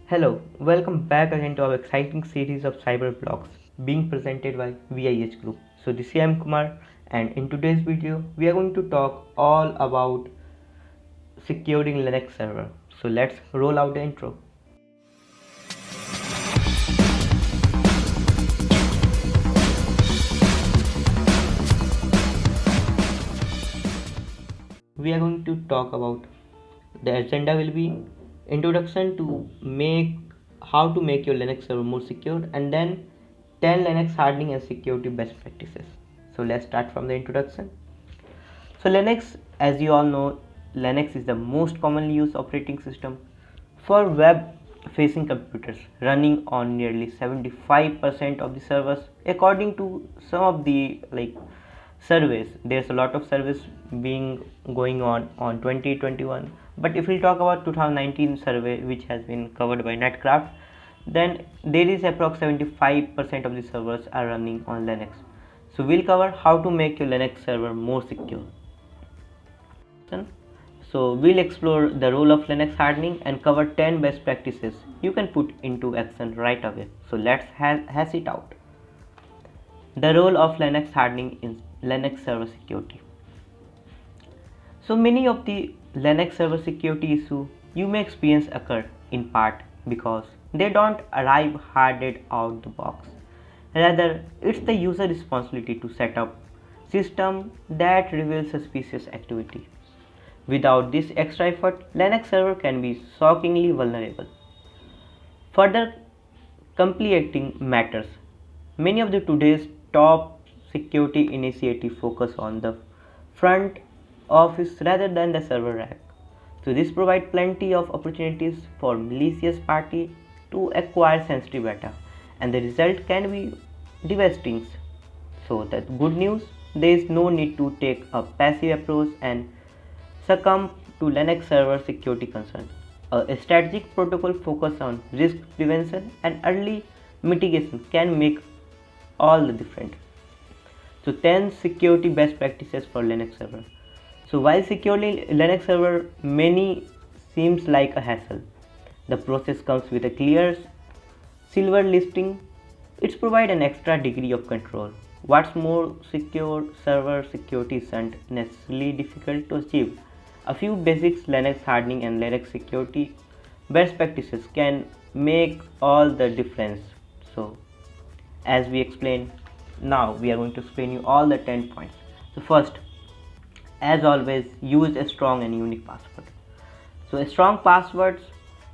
Hello, welcome back again to our exciting series of cyber blogs being presented by VIH Group. So this is M Kumar, and in today's video we are going to talk all about securing Linux server. So let's roll out the intro. We are going to talk about the agenda will be introduction to make how to make your Linux server more secure, and then 10 Linux hardening and security best practices. So let's start from the introduction. So Linux, as you all know, Linux is the most commonly used operating system for web facing computers, running on nearly 75% of the servers according to some of the surveys. There's a lot of surveys being going on 2021, but if we talk about 2019 survey which has been covered by Netcraft, then there is approximately 75% of the servers are running on Linux. So we'll cover how to make your Linux server more secure. So we'll explore the role of Linux hardening and cover 10 best practices you can put into action right away. So let's hash it out. The role of Linux hardening in Linux server security. So many of the Linux server security issues you may experience occur in part because they don't arrive hardened out the box. Rather, it's the user responsibility to set up system that reveals suspicious activity. Without this extra effort, Linux server can be shockingly vulnerable. Further complicating matters, many of the today's top security initiatives focus on the front office rather than the server rack. So this provides plenty of opportunities for malicious party to acquire sensitive data, and the result can be devastating. So that's good news. There is no need to take a passive approach and succumb to Linux server security concerns. A strategic protocol focused on risk prevention and early mitigation can make all the difference. So 10 security best practices for Linux server. So while securing Linux server many seems like a hassle, the process comes with a clear silver listing. It's provide an extra degree of control. What's more, secure server security isn't necessarily difficult to achieve. A few basics Linux hardening and Linux security best practices can make all the difference. So as we explained, now we are going to explain you all the 10 points. So first, as always, use a strong and unique password. So a strong passwords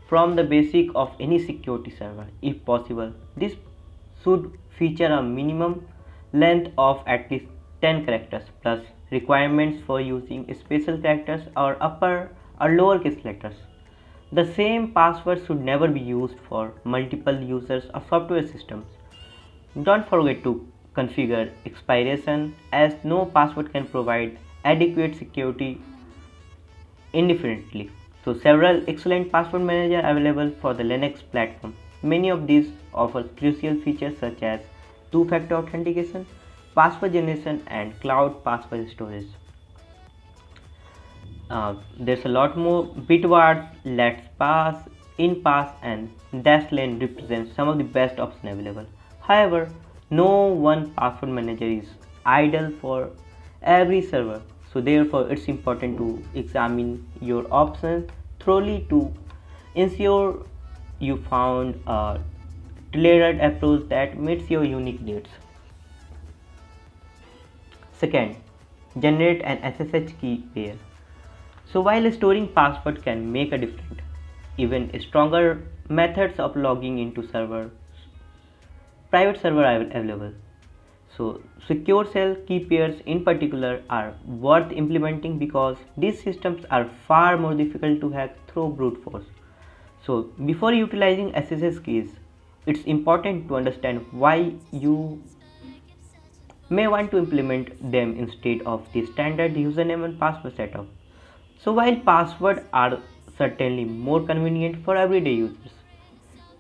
from the basic of any security server. If possible, this should feature a minimum length of at least 10 characters plus requirements for using special characters or upper or lowercase letters. The same password should never be used for multiple users or software systems. Don't forget to configure expiration, as no password can provide adequate security indefinitely. So several excellent password managers are available for the Linux platform. Many of these offer crucial features such as two-factor authentication, password generation, and cloud password storage. There's a lot more. Bitward, LastPass, InPass, and Dashlane represent some of the best options available. However, no one password manager is ideal for every server. So therefore, it's important to examine your options thoroughly to ensure you found a tailored approach that meets your unique needs. Second, generate an SSH key pair. So while storing password can make a difference, even stronger methods of logging into private server are available. So secure shell key pairs in particular are worth implementing because these systems are far more difficult to hack through brute force. So before utilizing SSH keys, it's important to understand why you may want to implement them instead of the standard username and password setup. So while passwords are certainly more convenient for everyday users,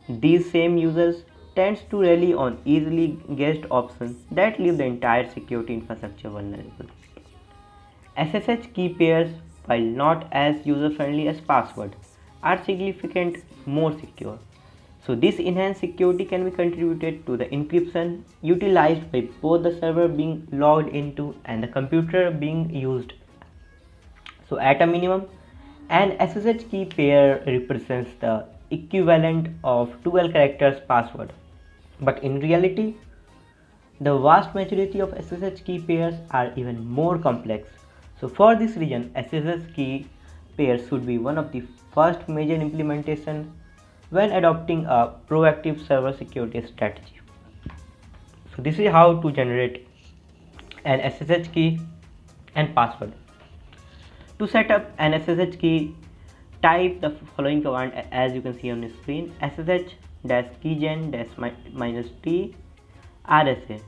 these same users tend to rely on easily guessed options that leave the entire security infrastructure vulnerable. SSH key pairs, while not as user friendly as password, are significantly more secure. So this enhanced security can be contributed to the encryption utilized by both the server being logged into and the computer being used. So at a minimum, an SSH key pair represents the equivalent of 12 characters password. But in reality, the vast majority of SSH key pairs are even more complex. So for this reason, SSH key pairs should be one of the first major implementation when adopting a proactive server security strategy. So this is how to generate an SSH key and password. To set up an SSH key, type the following command as you can see on the screen: ssh-keygen-t rsa.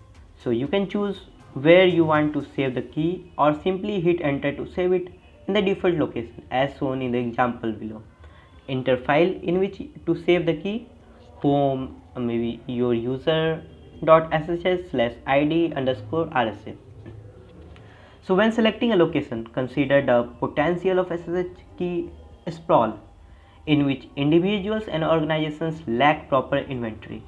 So you can choose where you want to save the key or simply hit enter to save it in the default location as shown in the example below. Enter file in which to save the key: home, maybe your user.ssh/id_rsa. So when selecting a location, consider the potential of SSH key sprawl, in which individuals and organizations lack proper inventory.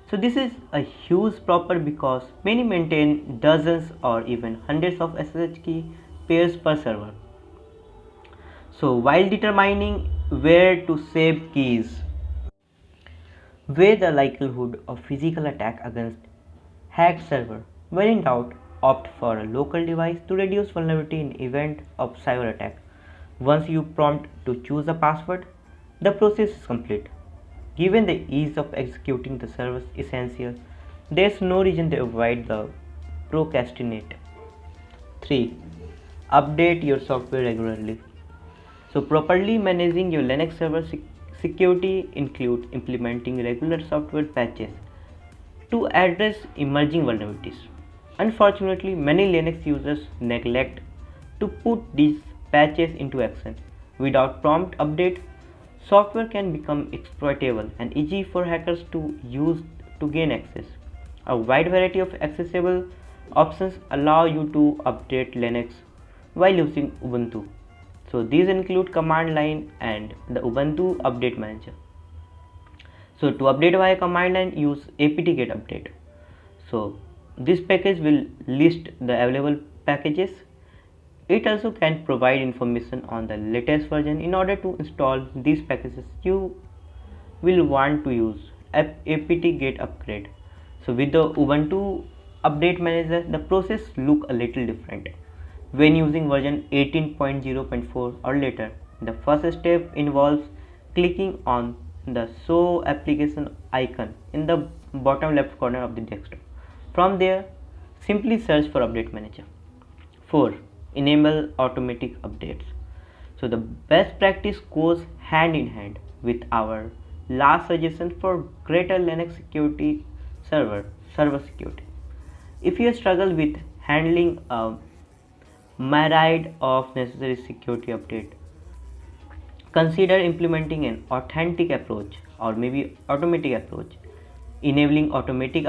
So this is a huge problem because many maintain dozens or even hundreds of SSH key pairs per server. So while determining where to save keys, weigh the likelihood of physical attack against hacked server. When in doubt, opt for a local device to reduce vulnerability in event of cyber attack. Once you prompt to choose a password, the process is complete. Given the ease of executing the service essential, there is no reason to avoid the procrastinate. 3. Update your software regularly. So properly managing your Linux server security includes implementing regular software patches to address emerging vulnerabilities. Unfortunately, many Linux users neglect to put these patches into action. Without prompt update, software can become exploitable and easy for hackers to use to gain access. A wide variety of accessible options allow you to update Linux while using Ubuntu. So these include command line and the Ubuntu Update Manager. So to update via command line, use apt-get update. So this package will list the available packages. It also can provide information on the latest version. In order to install these packages, you will want to use apt-get upgrade. So with the Ubuntu Update Manager, the process look a little different. When using version 18.0.4 or later, the first step involves clicking on the show application icon in the bottom left corner of the desktop. From there, simply search for Update Manager. 4. Enable automatic updates. So the best practice goes hand in hand with our last suggestion for greater Linux security server security. If you struggle with handling a myriad of necessary security update, consider implementing an authentic approach or maybe automatic approach. Enabling automatic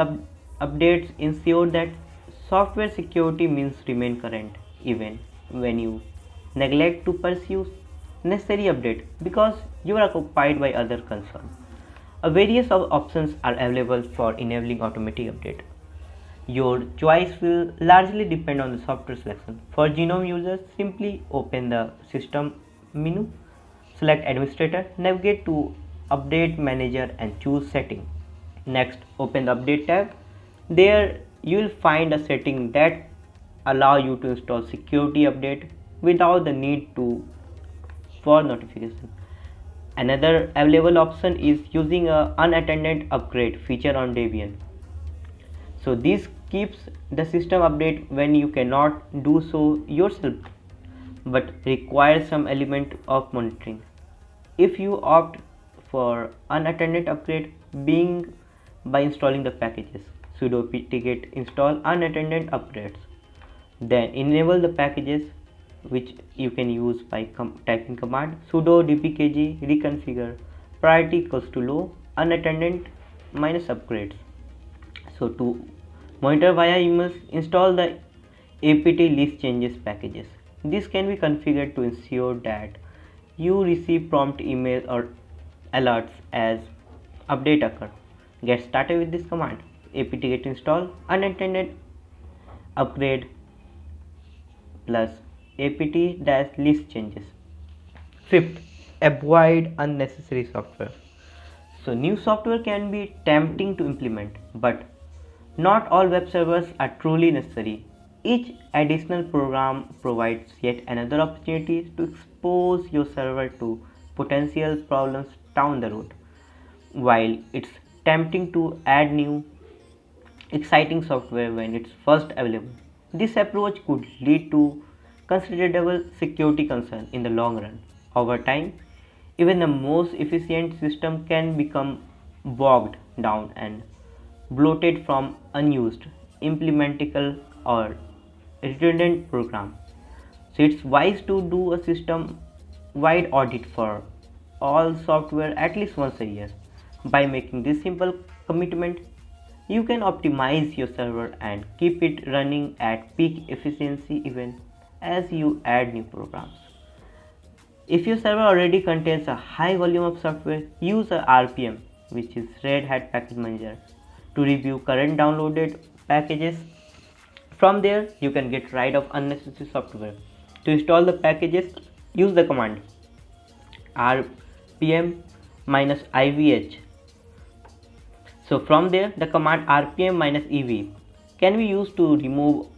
updates ensure that software security means remain current even when you neglect to pursue necessary update because you are occupied by other concerns. A various of options are available for enabling automatic update. Your choice will largely depend on the software selection. For GNOME users, simply open the system menu, select administrator, navigate to update manager and choose setting. Next, open the update tab. There you will find a setting that allow you to install security update without the need for notification. Another available option is using a unattended upgrade feature on Debian. So this keeps the system update when you cannot do so yourself but requires some element of monitoring. If you opt for unattended upgrade, being by installing the packages sudo apt-get install unattended upgrades, then enable the packages which you can use by typing command sudo dpkg reconfigure priority equals to low unattended minus upgrades. So to monitor via emails, install the apt list changes packages. This can be configured to ensure that you receive prompt email or alerts as update occur. Get started with this command: apt-get install unintended upgrade plus apt-list changes. Fifth, avoid unnecessary software. So new software can be tempting to implement, but not all web servers are truly necessary. Each additional program provides yet another opportunity to expose your server to potential problems down the road. While it's tempting to add new exciting software when it's first available, this approach could lead to considerable security concern in the long run. Over time, even the most efficient system can become bogged down and bloated from unused, implementable, or redundant program. So it's wise to do a system wide audit for all software at least once a year. By making this simple commitment, you can optimize your server and keep it running at peak efficiency even as you add new programs. If your server already contains a high volume of software, use a RPM, which is Red Hat Package Manager, to review current downloaded packages. From there, you can get rid of unnecessary software. To install the packages, use the command rpm-ivh. So from there, the command rpm-ev can be used to remove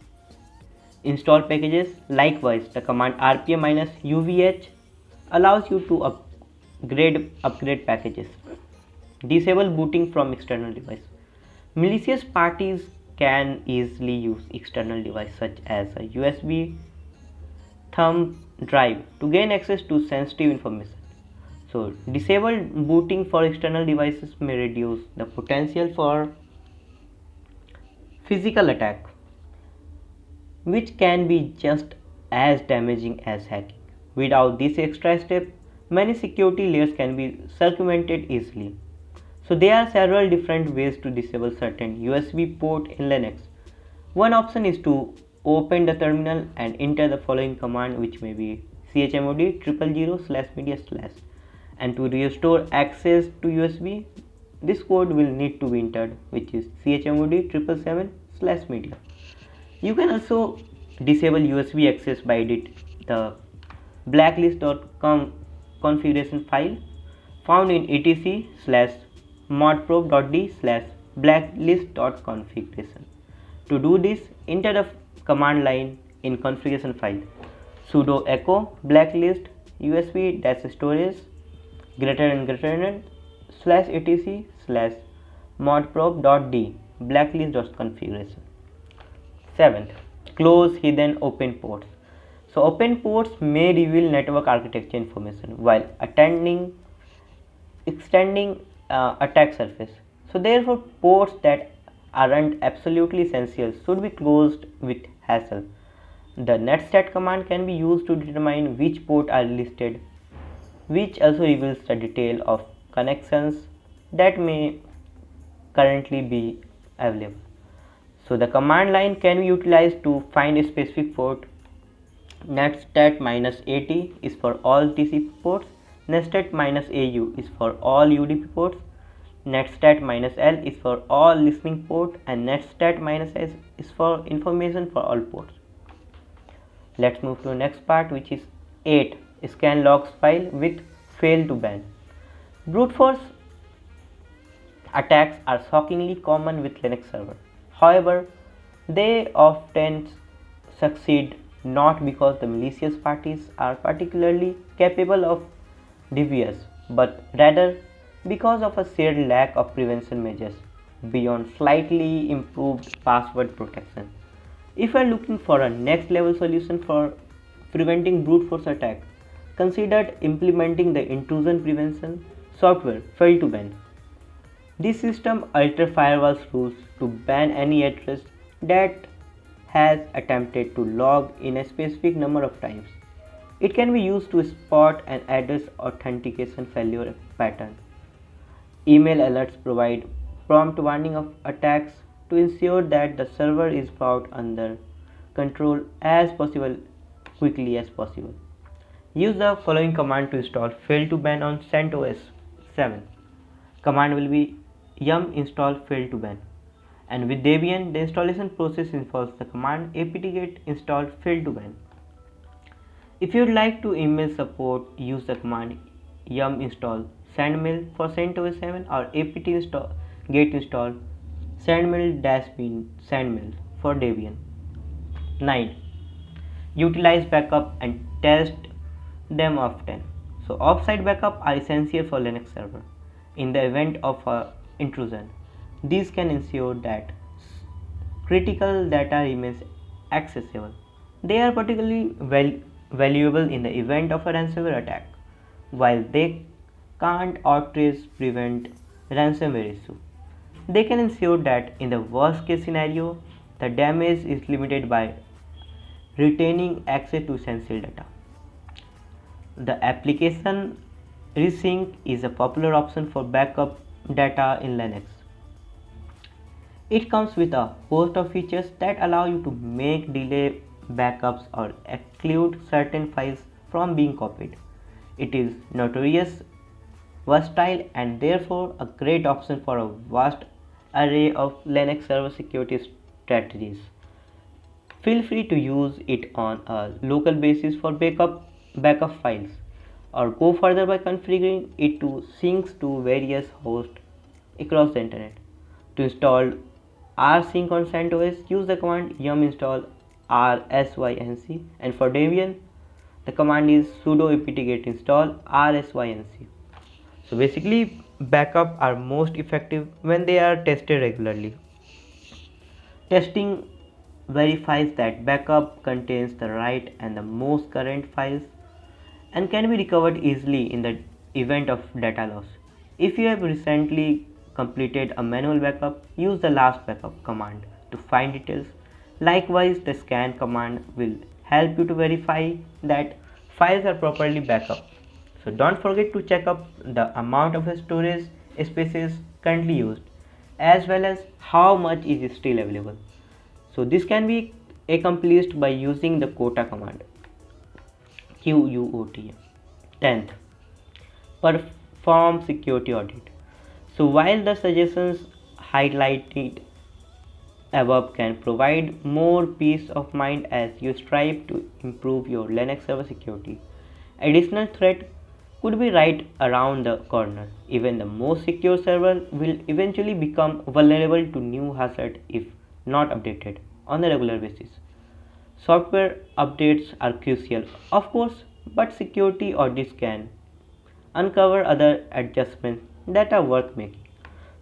install packages. Likewise, the command rpm-uvh allows you to upgrade packages. Disable booting from external device. Malicious parties can easily use external device such as a USB thumb drive to gain access to sensitive information. So disable booting for external devices may reduce the potential for physical attack, which can be just as damaging as hacking. Without this extra step, many security layers can be circumvented easily. So there are several different ways to disable certain USB port in Linux. One option is to open the terminal and enter the following command, which may be chmod /media/, and to restore access to USB, this code will need to be entered, which is chmod 777/media. You can also disable USB access by edit the blacklist.com configuration file found in etc/modprobe.d/blacklist.configuration. To do this, enter the command line in configuration file sudo echo blacklist usb-storage /etc/modprobe.d blacklist.configuration. 7th, close hidden open ports. So open ports may reveal network architecture information while extending attack surface. So therefore, ports that aren't absolutely essential should be closed with hassle. The netstat command can be used to determine which ports are listed, which also reveals the detail of connections that may currently be available. So the command line can be utilized to find a specific port. netstat-at is for all TCP ports, netstat-au is for all UDP ports, netstat-l is for all listening port, and netstat-s is for information for all ports. Let's move to the next part, which is 8, scan logs file with fail to ban. Brute force attacks are shockingly common with Linux server. However, they often succeed not because the malicious parties are particularly capable of devious, but rather because of a shared lack of prevention measures beyond slightly improved password protection. If you are looking for a next level solution for preventing brute force attack, consider implementing the intrusion prevention software fail to ban. This system alters firewall's rules to ban any address that has attempted to log in a specific number of times. It can be used to spot an address authentication failure pattern. Email alerts provide prompt warning of attacks to ensure that the server is brought under control as quickly as possible. Use the following command to install fail to ban on CentOS 7. command will be yum install failed to ban. And with Debian, the installation process involves the command apt-get install failed to ban. If you'd like to email support, use the command yum install sendmail for CentOS 7 or apt-get install sendmail-bin sendmail for Debian. 9. Utilize backup and test them often. So offsite backup are essential for Linux server. In the event of a intrusion, these can ensure that critical data remains accessible. They are particularly valuable in the event of a ransomware attack, while they can't always prevent ransomware issue. They can ensure that in the worst case scenario, the damage is limited by retaining access to essential data. The application resync is a popular option for backup data in Linux. It comes with a host of features that allow you to make delay backups or exclude certain files from being copied. It is notorious versatile and therefore a great option for a vast array of Linux server security strategies. Feel free to use it on a local basis for backup files, or go further by configuring it to sync to various hosts across the internet. To install rsync on CentOS, use the command yum install rsync, and for Debian, the command is sudo apt-get install rsync. So basically, backup are most effective when they are tested regularly. Testing verifies that backup contains the right and the most current files and can be recovered easily in the event of data loss. If you have recently completed a manual backup, use the last backup command to find details. Likewise, the scan command will help you to verify that files are properly backed up. So don't forget to check up the amount of storage spaces currently used, as well as how much is still available. So this can be accomplished by using the quota command, QUOTA. 10th, perform security audit. So while the suggestions highlighted above can provide more peace of mind as you strive to improve your Linux server security, additional threat could be right around the corner. Even the most secure server will eventually become vulnerable to new hazards if not updated on a regular basis. Software updates are crucial, of course, but security audits can uncover other adjustments that are worth making.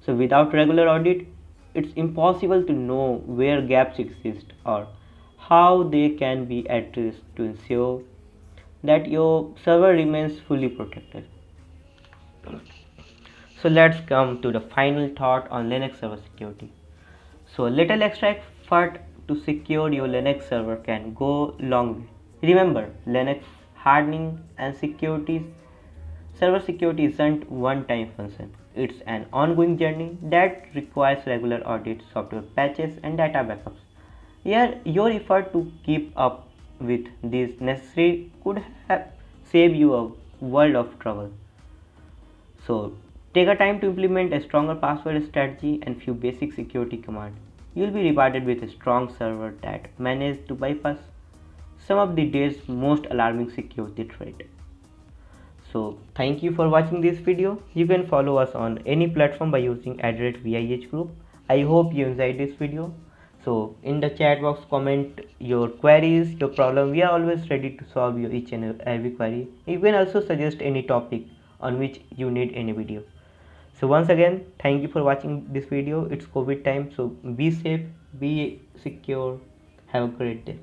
So without regular audit, it's impossible to know where gaps exist or how they can be addressed to ensure that your server remains fully protected. So let's come to the final thought on Linux server security. So a little extra effort to secure your Linux server can go long way. Remember, Linux hardening and server security isn't one-time function. It's an ongoing journey that requires regular audits, software patches, and data backups. Here, your effort to keep up with these necessary could have saved you a world of trouble. So take a time to implement a stronger password strategy and few basic security commands. You'll be rewarded with a strong server that manages to bypass some of the day's most alarming security threat. So thank you for watching this video. You can follow us on any platform by using @VIH group. I hope you enjoyed this video. So in the chat box, comment your queries, your problem. We are always ready to solve your each and every query. You can also suggest any topic on which you need any video. So once again, thank you for watching this video. It's COVID time, so be safe, be secure. Have a great day.